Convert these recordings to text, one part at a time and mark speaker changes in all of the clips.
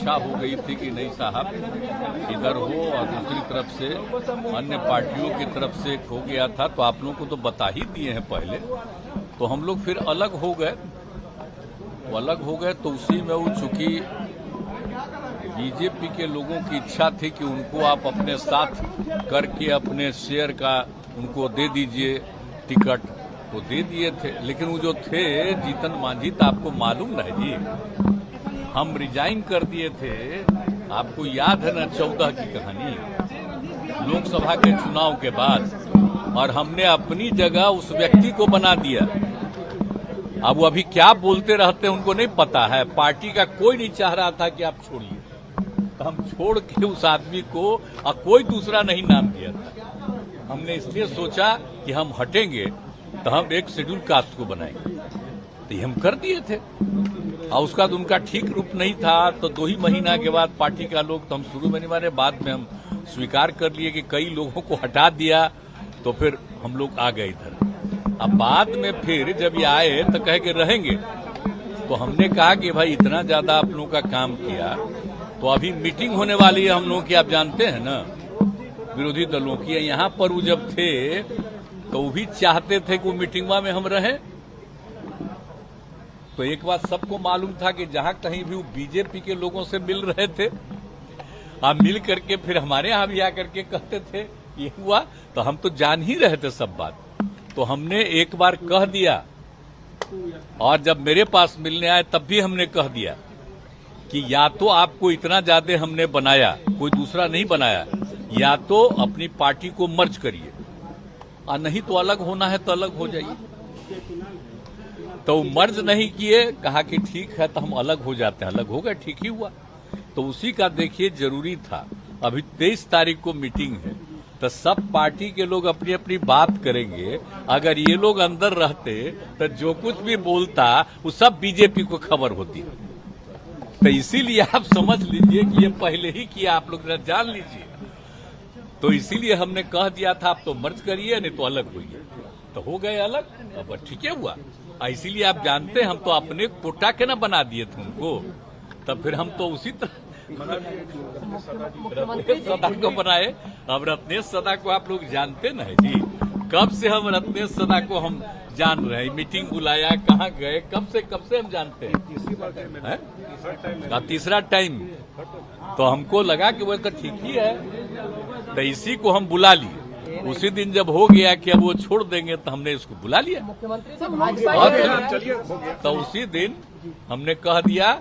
Speaker 1: इच्छा हो गई थी कि नहीं साहब इधर हो, और दूसरी तरफ से अन्य पार्टियों की तरफ से हो गया था, तो आप लोगों को तो बता ही दिए हैं पहले। तो हम लोग फिर अलग हो गए, तो उसी में वो चूंकि बीजेपी के लोगों की इच्छा थी कि उनको आप अपने साथ करके अपने शेयर का उनको दे दीजिए टिकट, तो दे दिए थे। लेकिन वो जो थे जीतन मांझी, तो आपको मालूम नहीं जी, हम रिजाइन कर दिए थे। आपको याद है ना 14 की कहानी, लोकसभा के चुनाव के बाद, और हमने अपनी जगह उस व्यक्ति को बना दिया। अब वो अभी क्या बोलते रहते हैं उनको नहीं पता है। पार्टी का कोई नहीं चाह रहा था कि आप छोड़िए, तो हम छोड़ के उस आदमी को और कोई दूसरा नहीं नाम दिया था। हमने इसलिए सोचा कि हम हटेंगे तो हम एक शेड्यूल कास्ट को बनाएंगे, तो ये हम कर दिए थे। और उसका तो उनका ठीक रूप नहीं था, तो 2 ही महीना के बाद पार्टी का लोग, तो हम शुरू में नहीं माने, बाद में हम स्वीकार कर लिए कि कई लोगों को हटा दिया, तो फिर हम लोग आ गए इधर। अब बाद में फिर जब ये आए तो कहे कि रहेंगे, तो हमने कहा कि भाई इतना ज्यादा आप लोगों का काम किया, तो अभी मीटिंग होने वाली है हम लोगों की, आप जानते हैं ना, विरोधी दलों की। यहाँ पर वो जब थे तो वो भी चाहते थे कि वो मीटिंगवा में हम रहें। तो एक बात सबको मालूम था कि जहां कहीं भी वो बीजेपी के लोगों से मिल रहे थे, आप मिल करके फिर हमारे यहां भी आकर के कहते थे ये हुआ, तो हम तो जान ही रहे थे सब बात। तो हमने एक बार कह दिया, और जब मेरे पास मिलने आए तब भी हमने कह दिया कि या तो आपको इतना ज्यादा हमने बनाया, कोई दूसरा नहीं बनाया, या तो अपनी पार्टी को मर्ज करिए, और नहीं तो अलग होना है तो अलग हो जाइए। तो मर्ज नहीं किए, कहा कि ठीक है तो हम अलग हो जाते हैं, अलग हो गए, ठीक ही हुआ। तो उसी का देखिए जरूरी था। अभी 23 तारीख को मीटिंग है, तो सब पार्टी के लोग अपनी अपनी बात करेंगे। अगर ये लोग अंदर रहते तो जो कुछ भी बोलता वो सब बीजेपी को खबर होती। तो इसीलिए आप समझ लीजिए कि ये पहले ही किया, आप लोग जान लीजिए। तो इसीलिए हमने कह दिया था आप तो मर्ज करिए, नहीं तो अलग होइए, तो हो गए अलग। अब ठीक है हुआ। इसीलिए आप जानते हैं हम तो अपने कोटा के ना बना दिए थे उनको, तब फिर हम तो उसी तरह रत्नेश सदा को बनाए। अब रत्नेश सदा को आप लोग जानते ना जी, कब से हम रत्नेश सदा को हम जान रहे हैं। मीटिंग बुलाया, कहाँ गए, कब से हम जानते हैं। तीसरा टाइम तो हमको लगा कि वो तो ठीक ही है, तो इसी को हम बुला लिए। उसी दिन जब हो गया कि अब वो छोड़ देंगे तो हमने इसको बुला लिया, तो उसी दिन हमने कह दिया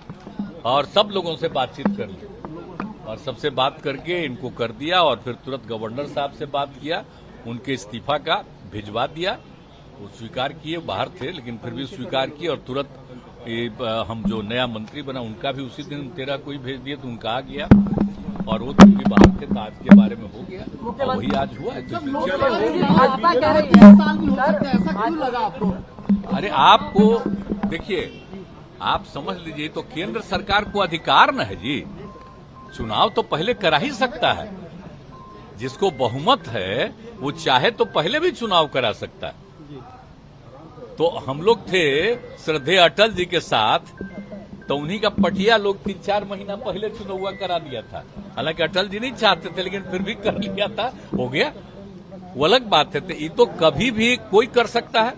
Speaker 1: और सब लोगों से बातचीत कर ली, और सबसे बात करके इनको कर दिया। और फिर तुरंत गवर्नर साहब से बात किया, उनके इस्तीफा का भिजवा दिया। वो स्वीकार किए, बाहर थे लेकिन फिर भी स्वीकार किए। और तुरंत हम जो नया मंत्री बना उनका भी उसी दिन 13 को ही भेज दिए, तो उनका आ गया। और वो भी बाहर थे तो आज के बारे में हो गया, और वही आज हुआ है। अरे आपको देखिए, आप समझ लीजिए, तो केंद्र सरकार को अधिकार न है जी, चुनाव तो पहले करा ही सकता है। जिसको बहुमत है वो चाहे तो पहले भी चुनाव करा सकता है। तो हम लोग थे श्रद्धेय अटल जी के साथ, तो उन्हीं का पटिया लोग 3-4 महीना पहले चुनाव करा दिया था। हालांकि अटल जी नहीं चाहते थे, लेकिन फिर भी कर लिया था, हो गया, वो अलग बात है। तो ये तो कभी भी कोई कर सकता है।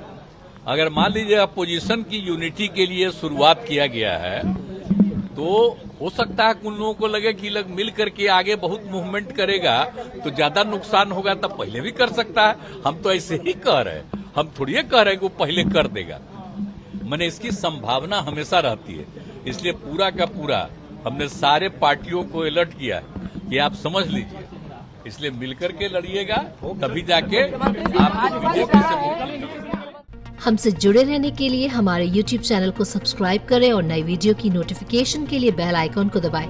Speaker 1: अगर मान लीजिए अपोजिशन की यूनिटी के लिए शुरुआत किया गया है, तो हो सकता है उन लोगों को लगे कि लोग मिल करके आगे बहुत मूवमेंट करेगा तो ज्यादा नुकसान होगा, तब पहले भी कर सकता है। हम तो ऐसे ही कह रहे हैं, हम थोड़ी कह रहे हैं कि वो पहले कर देगा। मैंने इसकी संभावना हमेशा रहती है, इसलिए पूरा का पूरा हमने सारे पार्टियों को अलर्ट किया कि आप समझ लीजिए, इसलिए मिलकर के लड़िएगा, तभी जाके आपको बीजेपी से वोट मिलेगा।
Speaker 2: हमसे जुड़े रहने के लिए हमारे YouTube चैनल को सब्सक्राइब करें और नई वीडियो की नोटिफिकेशन के लिए बेल आइकॉन को दबाएं।